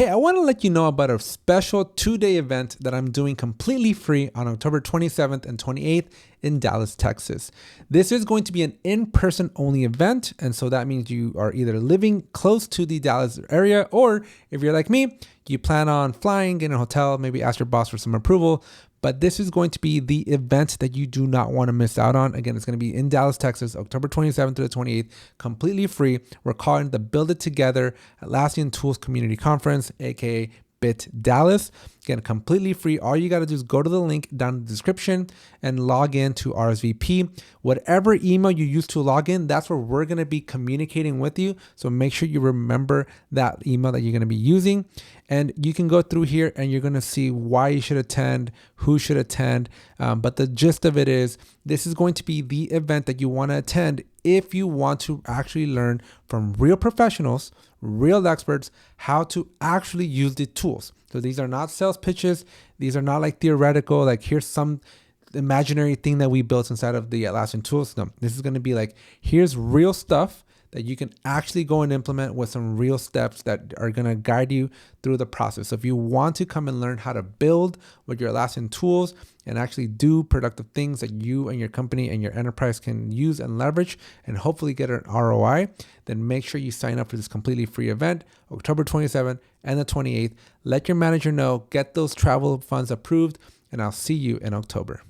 Hey, I want to let you know about a special 2-day event that I'm doing completely free on October 27th and 28th in Dallas, Texas. This is going to be an in-person only event, and so that means you are either living close to the Dallas area, or if you're like me, you plan on flying, getting a hotel, maybe ask your boss for some approval. But this is going to be the event that you do not want to miss out on. Again, it's going to be in Dallas, Texas, October 27th to the 28th, completely free. We're calling it the Build It Together Atlassian Tools Community Conference, aka BIT Dallas. Again, completely free. All you got to do is go to the link down in the description and log in to RSVP. Whatever email you use to log in, that's where we're going to be communicating with you. So make sure you remember that email that you're going to be using. And you can go through here and you're going to see why you should attend, who should attend. But the gist of it is, this is going to be the event that you want to attend if you want to actually learn from real professionals, real experts, how to actually use the tools. So these are not sales pitches. These are not like theoretical, like here's some imaginary thing that we built inside of the Atlassian tools. No, this is going to be like, here's real stuff that you can actually go and implement with some real steps that are going to guide you through the process. So if you want to come and learn how to build with your Atlassian tools and actually do productive things that you and your company and your enterprise can use and leverage and hopefully get an ROI, then make sure you sign up for this completely free event, October 27th and the 28th. Let your manager know, get those travel funds approved, and I'll see you in October.